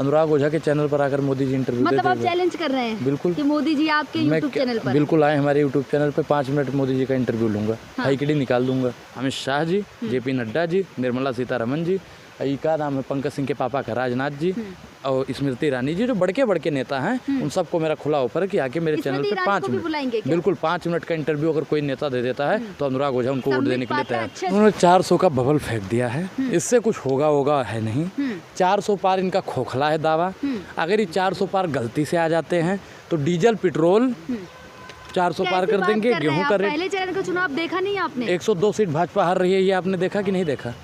अनुराग ओझा के चैनल पर आकर मोदी जी इंटरव्यू मतलब देते आप हैं। चैलेंज कर रहे हैं बिल्कुल कि मोदी जी आपके यूट्यूब चैनल पर बिल्कुल आए हमारे यूट्यूब चैनल पे 5 मिनट मोदी जी का इंटरव्यू लूंगा। हाईकिडी निकाल दूंगा। अमित शाह जी, जेपी नड्डा जी, निर्मला सीतारमण जी, ये क्या नाम है, पंकज सिंह के पापा का राजनाथ जी और स्मृति ईरानी जी, जो बड़के नेता हैं, उन सबको मेरा खुला ऑफर है कि आके मेरे चैनल पे 5 मिनट बिल्कुल 5 मिनट का इंटरव्यू अगर कोई नेता दे देता है तो अनुराग ओझा उनको वोट देने के लिए तैयार। उन्होंने 400 का बबल फेंक दिया है, इससे कुछ होगा है नहीं। 400 पार इनका खोखला है दावा। अगर ये 400 पार गलती से आ जाते हैं तो डीजल पेट्रोल 400 पार कर देंगे। गेहूं का रेट, पहले चरण का चुनाव देखा नहीं आपने? 102 सीट भाजपा हार रही है, ये आपने देखा कि नहीं देखा?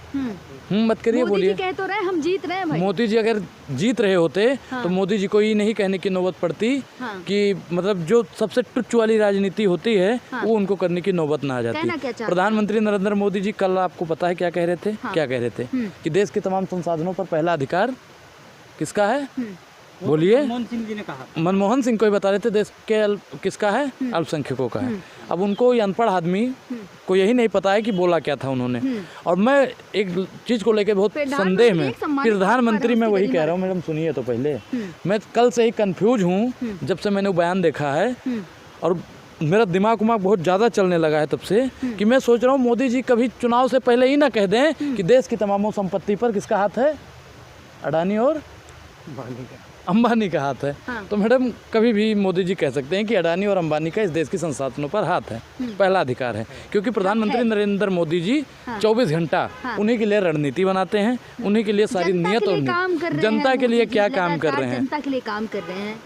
मत करिए, बोलिए। कह तो रहे हम जीत रहे हैं भाई। मोदी जी अगर जीत रहे होते तो मोदी जी को ये नहीं कहने की नौबत पड़ती कि मतलब जो सबसे टुच्च वाली राजनीति होती है वो उनको करने की नौबत ना आ जाती। प्रधानमंत्री नरेंद्र मोदी जी कल आपको पता है क्या कह रहे थे? क्या कह रहे थे कि देश के तमाम संसाधनों पर पहला अधिकार किसका है? बोलिए। मनमोहन सिंह को ही बता रहे थे देश के किसका है? अल्पसंख्यकों का है। अब उनको ये अनपढ़ आदमी को यही नहीं पता है कि बोला क्या था उन्होंने। और मैं एक चीज को लेकर बहुत संदेह में, प्रधानमंत्री, मैं वही कह रहा हूँ मैडम, सुनिए तो पहले। मैं कल से ही कंफ्यूज हूँ जब से मैंने वो बयान देखा है और मेरा दिमाग बहुत ज़्यादा चलने लगा है तब से कि मैं सोच रहा हूँ मोदी जी कभी चुनाव से पहले ही ना कह दें कि देश की तमाम संपत्ति पर किसका हाथ है? अडानी और अंबानी का हाथ है। तो मैडम कभी भी मोदी जी कह सकते हैं कि अडानी और अंबानी का इस देश की संसाधनों पर हाथ है, पहला अधिकार है, क्योंकि प्रधानमंत्री नरेंद्र मोदी जी 24 घंटा उन्हीं के लिए रणनीति बनाते हैं, उन्हीं के लिए सारी नियत और जनता के लिए क्या काम कर रहे हैं, जनता के लिए काम कर रहे हैं।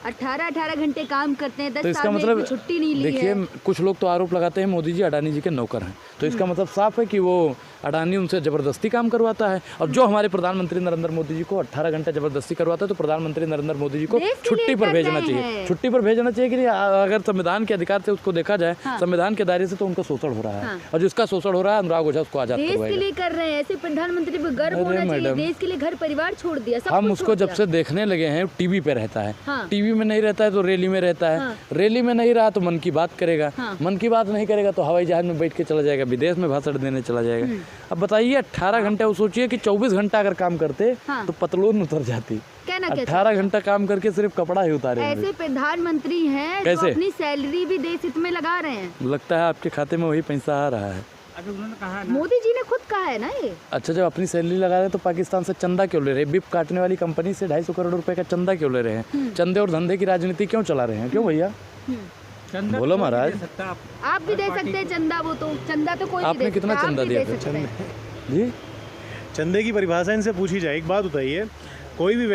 18 घंटे काम करते हैं, 10 तो इसका साल में मतलब छुट्टी नहीं ली है। देखिए, कुछ लोग तो आरोप लगाते हैं मोदी जी अडानी जी के नौकर हैं, तो इसका मतलब साफ है कि वो अडानी उनसे जबरदस्ती काम करवाता है। और जो हमारे प्रधानमंत्री नरेंद्र मोदी जी को 18 घंटे जबरदस्ती करवाता है तो प्रधानमंत्री नरेंद्र मोदी जी को छुट्टी पर भेजना चाहिए। छुट्टी पर भेजना चाहिए कि अगर संविधान के अधिकार से उसको देखा जाए, संविधान के दायरे से तो उनका शोषण हो रहा है और जिसका शोषण हो रहा है अनुराग ओझा उसको आजाद करवाएगा। देश के लिए कर रहे हैं, ऐसे प्रधानमंत्री पर गर्व होना चाहिए। देश के लिए घर परिवार छोड़ दिया, हम उसको जब से देखने लगे हैं टीवी पे रहता है, टीवी में नहीं रहता है तो रैली में रहता है, रैली में नहीं रहा तो मन की बात करेगा, मन की बात नहीं करेगा तो हवाई जहाज में बैठ के चला जाएगा, विदेश में भाषण देने चला जाएगा। अब बताइए 18 घंटे, वो सोचिए कि 24 घंटा अगर काम करते तो पतलून उतर जाती। 18 घंटा काम करके सिर्फ कपड़ा ही उतारे। ऐसे प्रधानमंत्री हैं जो अपनी सैलरी भी देश हित में लगा रहे हैं। लगता है आपके खाते में वही पैसा आ रहा है। अभी उन्होंने कहा है, मोदी जी ने खुद कहा है ना ये। अच्छा, जब अपनी सैलरी लगा रहे हैं तो पाकिस्तान से चंदा क्यों ले रहे हैं? बिप काटने वाली कंपनी से 250 करोड़ रुपए का चंदा क्यों ले रहे हैं? चंदे और धंधे की राजनीति क्यों चला रहे हैं? क्यों भैया? बोलो महाराज। आप भी दे सकते हैं चंदा, वो तो चंदा तो कोई आपने कितना चंदा दिया जी? चंदे की परिभाषा इनसे पूछी जाए। एक बात बताइए, कोई भी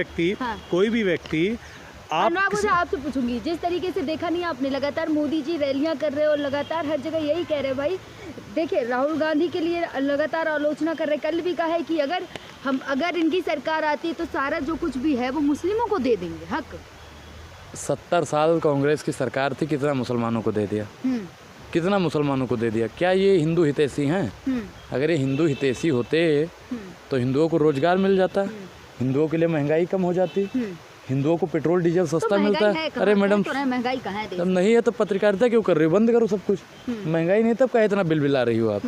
व्यक्ति आपसे पूछूंगी, जिस तरीके से देखा नहीं आपने, लगातार मोदी जी रैलियां कर रहे हैं और लगातार हर जगह यही कह रहे हैं भाई। देखिए, राहुल गांधी के लिए लगातार आलोचना कर रहे हैं। कल भी कहा है कि अगर इनकी सरकार आती तो सारा जो कुछ भी है वो मुस्लिमों को दे देंगे हक। 70 साल कांग्रेस की सरकार थी, कितना मुसलमानों को दे दिया? कितना मुसलमानों को दे दिया? क्या ये हिंदू हितैषी हैं? अगर ये हिंदू हितैषी होते तो हिंदुओं को रोजगार मिल जाता, हिंदुओं के लिए महंगाई कम हो जाती, हिंदुओं को पेट्रोल डीजल सस्ता मिलता है। अरे मैडम, महंगाई कहाँ है? तब नहीं है तो पत्रकारिता क्यों कर रही हो? बंद करो सब कुछ। महंगाई नहीं, तब क्या इतना बिल बिला रही हो आप?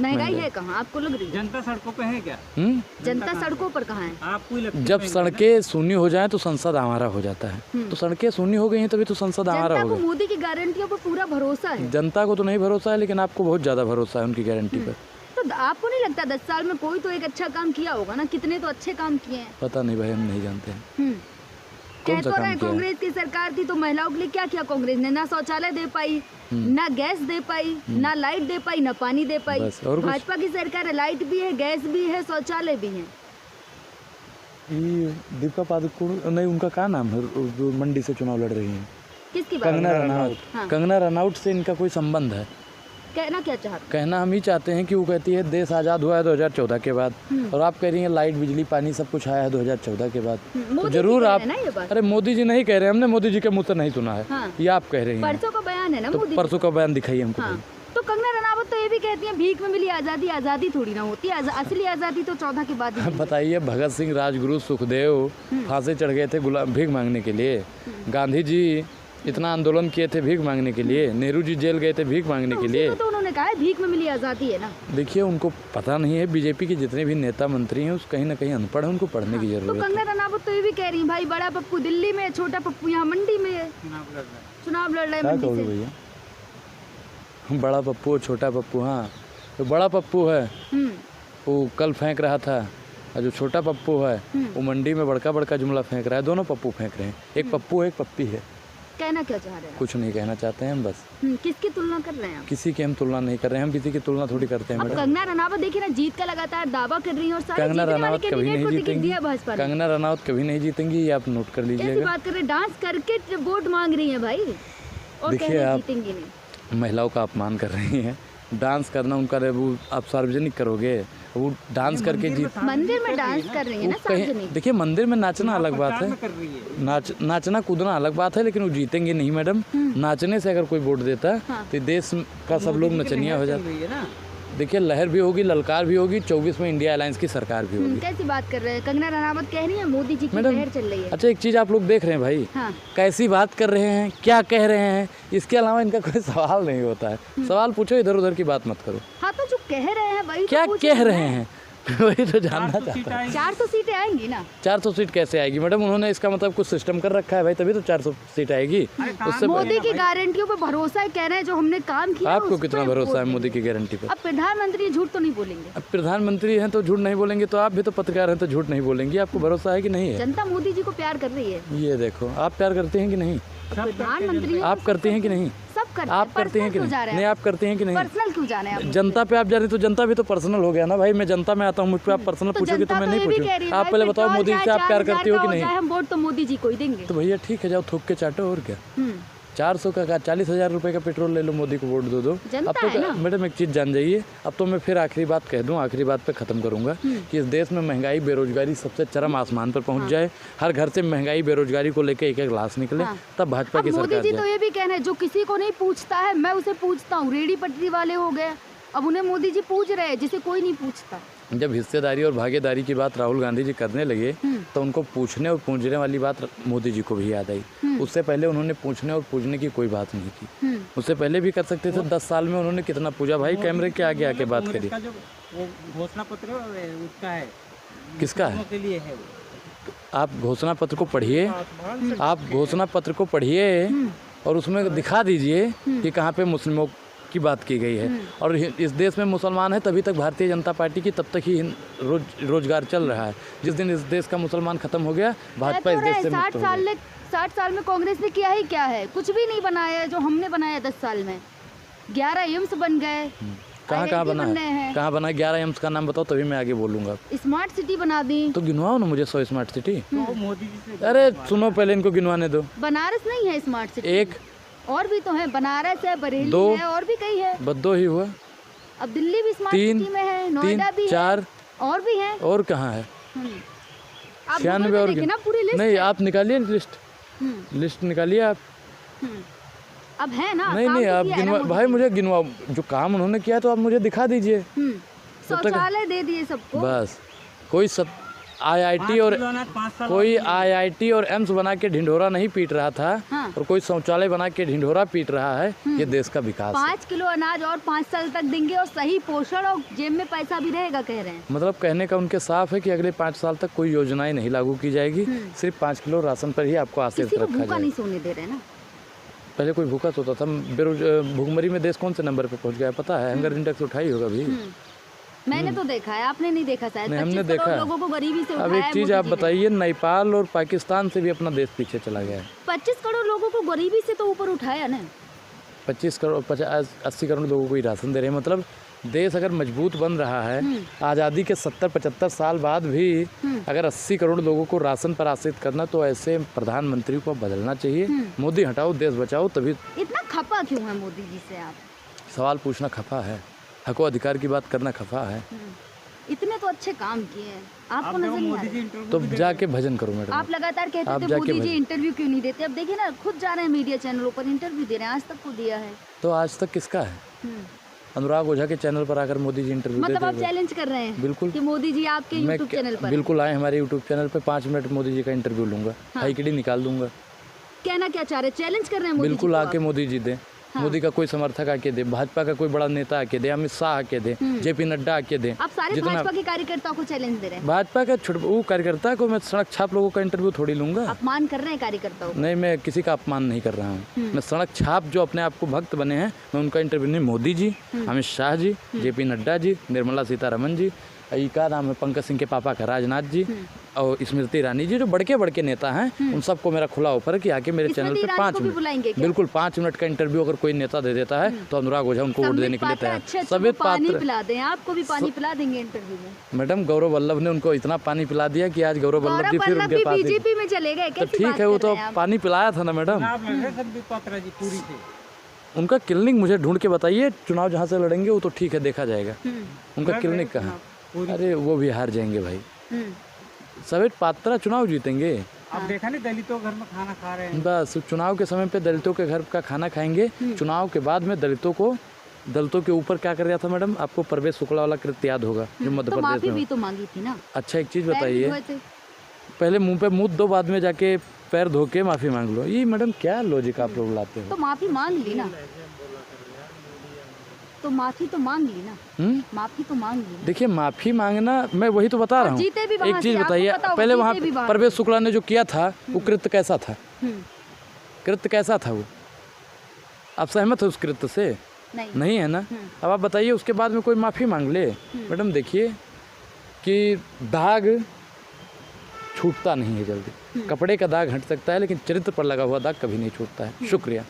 महंगाई है कहाँ आपको लग रही है? जनता सड़कों पे है क्या? जनता सड़कों पर कहाँ है आपको? जब सड़कें शून्य हो जाए तो संसद आवारा हो जाता है। तो सड़कें शून्य हो गई हैं तभी तो संसद आवारा हो गई। मोदी की गारंटियों पर पूरा भरोसा है। जनता को तो नहीं भरोसा है, लेकिन आपको बहुत ज्यादा भरोसा है उनकी गारंटी पर। तो आपको नहीं लगता 10 साल में कोई तो एक अच्छा काम किया होगा ना? कितने तो अच्छे काम किए हैं। पता नहीं भाई, हम नहीं जानते हैं। कह तो रहे कांग्रेस की सरकार थी तो महिलाओं के लिए क्या किया कांग्रेस ने? ना शौचालय दे पाई, ना गैस दे पाई, ना लाइट दे पाई, ना पानी दे पाई। भाजपा की सरकार है, लाइट भी है, गैस भी है, शौचालय भी है। ये दीपिका पादुकोण नहीं, उनका क्या नाम है जो मंडी से चुनाव लड़ रही है? किसकी बात? कंगना रनौत। कंगना रनौत से इनका कोई संबंध है? कहना क्या चाहते? कहना हम ही चाहते हैं कि वो कहती है देश आज़ाद हुआ है 2014 के बाद, और आप कह रही हैं लाइट बिजली पानी सब कुछ आया है 2014 के बाद। तो जरूर आप, अरे मोदी जी नहीं कह रहे, हमने मोदी जी के मुँह से नहीं सुना है। ये आप कह रही हैं। परसों का बयान है ना? तो परसों का बयान दिखाइए हमको। तो कंगना रनौत तो ये भी कहती है भीख में मिली आज़ादी आज़ादी थोड़ी ना होती है, असली आज़ादी तो 14 के बाद। बताइए, भगत सिंह, राजगुरु, सुखदेव फांसी चढ़ गए थे भीख मांगने के लिए। गांधी जी इतना आंदोलन किए थे भीख मांगने के लिए। नेहरू जी जेल गए थे भीख मांगने के लिए। तो उन्होंने उन्होंने कहा है भीख में मिली आज़ादी है ना। देखिए उनको पता नहीं है, बीजेपी के जितने भी नेता मंत्री हैं उस कहीं ना कहीं अनपढ़ है, उनको पढ़ने की तो जरूरत है। कंगना रनावत तो ये भी कह रही है भाई बड़ा पप्पू दिल्ली में, छोटा पप्पू यहाँ मंडी में है, चुनाव लड़ रहा है क्या मंडी कहोगे से। भैया, बड़ा पप्पू छोटा पप्पू, हाँ तो बड़ा पप्पू है वो कल फेंक रहा था, और जो छोटा पप्पू है वो मंडी में बड़का बड़का जुमला फेंक रहा है। दोनों पप्पू फेंक रहे हैं, एक पप्पू है एक पप्पी है। कहना क्या चाह रहे हैं? कुछ नहीं कहना चाहते हैं हम, बस किसकी तुलना कर रहे हैं आप? किसी की हम तुलना नहीं कर रहे हैं, हम किसी की तुलना थोड़ी करते हैं अब मैडम। कंगना रनावत देखिए ना जीत का लगातार दावा कर रही है और सारे कंगना जीतने वाले रनावत कभी कैंडिडेट नहीं को टिकट जीतेंगी, दिया भाजपा ने। कंगना रनावत कभी नहीं जीतेंगी, ये आप नोट कर कैसी लीजिएगा। बात कर रहे हैं, डांस करके वोट मांग रही है भाई और कह देखिए रही है आप जीतेंगी नहीं। महिलाओं का अपमान कर रही हैं। डांस करना उनका वो आप सार्वजनिक करोगे, वो डांस करके जीत मंदिर में डांस कर रही है ना कहीं। सार्वजनिक। देखिए मंदिर में नाचना अलग बात है, नाचना कूदना अलग बात है, लेकिन वो जीतेंगे नहीं मैडम। नाचने से अगर कोई वोट देता तो देश का सब लोग नचनिया हो जाता। देखिए लहर भी होगी, ललकार भी होगी, 24 में इंडिया अलायंस की सरकार भी होगी। कैसी बात कर रहे हैं? कंगना रनावत कह रही है मोदी जी की मैडम, लहर चल रही है। अच्छा एक चीज़ आप लोग देख रहे हैं भाई, हाँ। कैसी बात कर रहे हैं, क्या कह रहे हैं, इसके अलावा इनका कोई सवाल नहीं होता है। सवाल पूछो, इधर उधर की बात मत करो। हाँ तो जो कह रहे हैं वही क्या तो पूछ कह रहे हैं वही तो जानना चाहता है। 400 सीटें आएंगी ना। 400 सीट कैसे आएगी मैडम? उन्होंने इसका मतलब कुछ सिस्टम कर रखा है भाई, तभी तो 400 सीट आएगी। उससे मोदी की गारंटियों पे भरोसा है, कह रहे हैं जो हमने काम किया आपको उस कितना पे भरोसा है वोट मोदी की गारंटी पर? अब प्रधानमंत्री झूठ तो नहीं बोलेंगे। अब प्रधानमंत्री हैं तो झूठ नहीं बोलेंगे, तो आप भी तो पत्रकार हैं तो झूठ नहीं बोलेंगी। आपको भरोसा है कि नहीं है? जनता मोदी जी को प्यार कर रही है। ये देखो, आप प्यार करते हैं कि नहीं? प्रधानमंत्री आप करते हैं कि नहीं? सब करते आप करते हैं कि नहीं? आप करते हैं कि नहीं? पर्सनल क्यों जाने आप? जनता पे आप जा रहे तो जनता भी तो पर्सनल हो गया ना भाई। मैं जनता में आता हूँ, मुझ पे आप पर्सनल पूछोगे तो मैं नहीं पूछूंगा। आप पहले बताओ मोदी से आप प्यार करती हो कि नहीं? हम वोट तो मोदी जी को ही देंगे। तो भैया ठीक है, जाओ थूक के चाटो, और क्या। 400 का 40,000 रुपए का पेट्रोल ले लो, मोदी को वोट दो। अब तो मैडम एक चीज़ जान जाइए, अब तो मैं फिर आखिरी बात कह दूं, आखिरी बात पे ख़त्म करूंगा कि इस देश में महंगाई बेरोजगारी सबसे चरम आसमान पर पहुंच जाए, हर घर से महंगाई बेरोजगारी को लेकर एक लाश निकले, तब भाजपा की सरकार। मोदी जी तो ये भी कह रहे हैं जो किसी को नहीं पूछता है मैं उसे पूछता हूँ। रेडी पटरी वाले हो गए, अब उन्हें मोदी जी पूछ रहे हैं जिसे कोई नहीं पूछता। जब हिस्सेदारी और भागीदारी की बात राहुल गांधी जी करने लगे तो उनको पूछने और पूछने वाली बात मोदी जी को भी याद आई। उससे पहले उन्होंने पूछने और पूछने की कोई बात नहीं की। उससे पहले भी कर सकते थे। 10 साल में उन्होंने कितना पूछा भाई? कैमरे के आगे आके बात करी। घोषणा पत्र उसका है, किसका है? के लिए है। आप घोषणा पत्र को पढ़िए, आप घोषणा पत्र को पढ़िए और उसमें दिखा दीजिए कि कहाँ पे मुस्लिमों की बात की गई है। और इस देश में मुसलमान है तभी तक भारतीय जनता पार्टी की तब तक ही रोजगार चल रहा है। जिस दिन इस देश का मुसलमान खत्म हो गया, भाजपा इस देश से मुक्त हो गई। 60 साल में कांग्रेस ने किया ही क्या है? कुछ भी नहीं बनाया है जो हमने बनाया 10 साल में। 11 एम्स बन गए। कहाँ बना है? कहाँ बना? 11 एम्स का नाम बताओ तभी मैं आगे बोलूंगा। स्मार्ट सिटी बना दी तो गिनवाओ ना मुझे 100 स्मार्ट सिटी। मोदी जी से अरे सुनो, पहले इनको गिनवाने दो। बनारस नहीं है स्मार्ट सिटी? एक और भी तो है, बनारस है, बरेली है, और भी कई है। बस 2 ही हुआ। अब दिल्ली भी स्मार्ट सिटी में है, नोएडा भी 4 और भी है। और कहाँ है? आप 96 और ना पूरी लिस्ट नहीं, आप निकालिए लिस्ट निकालिए आप। अब है ना? नहीं आप गिनवा भाई, मुझे गिनवा जो काम उन्होंने किया तो आप मुझे दिखा दीजिए। शौचालय दे दिए सबको। बस कोई आईआईटी और एम्स बना के ढिंढोरा नहीं पीट रहा था। और कोई शौचालय बना के ढिंढोरा पीट रहा है। ये देश का विकास 5 किलो अनाज और 5 साल तक देंगे और सही पोषण और जेब में पैसा भी रहेगा कह रहे हैं। मतलब कहने का उनके साफ है कि अगले 5 साल तक कोई योजनाएं नहीं लागू की जाएगी, सिर्फ 5 किलो राशन पर ही आपको आश्रित रखा जाएगा। नहीं सोने दे रहे ना। पहले कोई भूखा सोता था। भूखमरी में देश कौन से नंबर पे पहुंच गया पता है? हंगर इंडेक्स उठाई होगा भी। मैंने तो देखा है, आपने नहीं देखा शायद। नहीं, हमने देखा। लोगों को गरीबी से अब एक चीज आप बताइए, नेपाल और पाकिस्तान से भी अपना देश पीछे चला गया है। 25 करोड़ लोगों को गरीबी से तो ऊपर उठाया ना। 25 करोड़ 80 करोड़ लोगों को ही राशन दे रहे हैं। मतलब देश अगर मजबूत बन रहा है, आज़ादी के 70-75 साल बाद भी अगर 80 करोड़ लोगों को राशन पर आश्रित करना, तो ऐसे प्रधानमंत्री को बदलना चाहिए। मोदी हटाओ, देश बचाओ। तभी इतना खफा क्यों है मोदी जी से आप? सवाल पूछना खफा है, हको अधिकार की बात करना खफा है। इतने तो अच्छे काम किए हैं, आपको नजर नहीं आ रहा? तो जाके भजन करो मैडम। आप लगातार कहते थे मोदी जी इंटरव्यू क्यों नहीं देते? अब देखिए ना, खुद जा रहे हैं मीडिया चैनलों पर इंटरव्यू दे रहे हैं। आज तक को दिया है तो आज तक किसका है? अनुराग ओझा के चैनल पर आकर मोदी जी इंटरव्यू मतलब आप चैलेंज कर रहे हैं? बिल्कुल कि मोदी जी आपके यूट्यूब चैनल पर बिल्कुल आए हमारे यूट्यूब चैनल पर 5 मिनट मोदी जी का इंटरव्यू लूंगा। हाई किडी निकाल दूंगा। कहना क्या चाह रहे? चैलेंज कर रहे हैं मोदी बिल्कुल आके मोदी जी दें। मोदी का कोई समर्थक आके दे, भाजपा का कोई बड़ा नेता आके दे, अमित शाह आके दे, जेपी नड्डा आके दे। आप सारे भाजपा के कार्यकर्ताओं को चैलेंज दे रहे हैं। भाजपा का वो कार्यकर्ता को मैं सड़क छाप लोगों का इंटरव्यू थोड़ी लूंगा। अपमान कर रहे हैं कार्यकर्ताओं को। नहीं, मैं किसी का अपमान नहीं कर रहा हूँ। मैं सड़क छाप जो अपने आप को भक्त बने हैं, मैं उनका इंटरव्यू नहीं। मोदी जी, अमित शाह जी, जेपी नड्डा जी, निर्मला सीतारमण जी, का नाम है पंकज सिंह के पापा का राजनाथ जी और स्मृति ईरानी जी, जो बड़के नेता हैं, उन सबको मेरा खुला ऑफर है कि आके मेरे चैनल पे 5 मिनट, बिल्कुल 5 मिनट का इंटरव्यू अगर कोई नेता दे देता है तो अनुराग ओझा उनको वोट देने के लिए तैयार। सभी पानी पिला दें, आपको भी पानी पिला देंगे इंटरव्यू में। मैडम, गौरव वल्लभ ने उनको इतना पानी पिला दिया कि आज गौरव वल्लभ जी फिर उनके पास बीजेपी में चले गए। तो ठीक है, वो तो पानी पिलाया था ना मैडम। उनका क्लिनिक मुझे ढूंढ के बताइए, चुनाव जहाँ से लड़ेंगे वो तो ठीक है, देखा जाएगा। उनका क्लिनिक कहाँ? अरे वो भी हार जाएंगे भाई। सवेत पात्रा चुनाव जीतेंगे। अब देखा नहीं, दलितों घर में खाना खा रहे हैं। बस चुनाव के समय पे दलितों के घर का खाना खाएंगे। चुनाव के बाद में दलितों के ऊपर क्या कर रहा था मैडम? आपको परवेश शुक्ला वाला कृत्य याद होगा जो मध्य प्रदेश में। भी तो मांगी थी ना। अच्छा, एक चीज बताइए, पहले मुंह पे मुंह दो, बाद में जाके पैर धो के माफी मांग लो। ये मैडम क्या लॉजिक आप लोग लाते हो? तो माफी मांग ली ना, तो माफी तो मांग ली ना। माफी तो मांग ली। देखिए, माफी मांगना, मैं वही तो बता रहा हूँ। एक चीज बताइए, पहले वहाँ परवेश शुक्ला ने जो किया था वो कृत्य कैसा था? कृत्य कैसा था वो? आप सहमत हो उस कृत्य से? नहीं है ना। अब आप बताइए, उसके बाद में कोई माफी मांग ले? मैडम देखिए कि दाग छूटता नहीं है जल्दी। कपड़े का दाग हट सकता है, लेकिन चरित्र पर लगा हुआ दाग कभी नहीं छूटता है। शुक्रिया।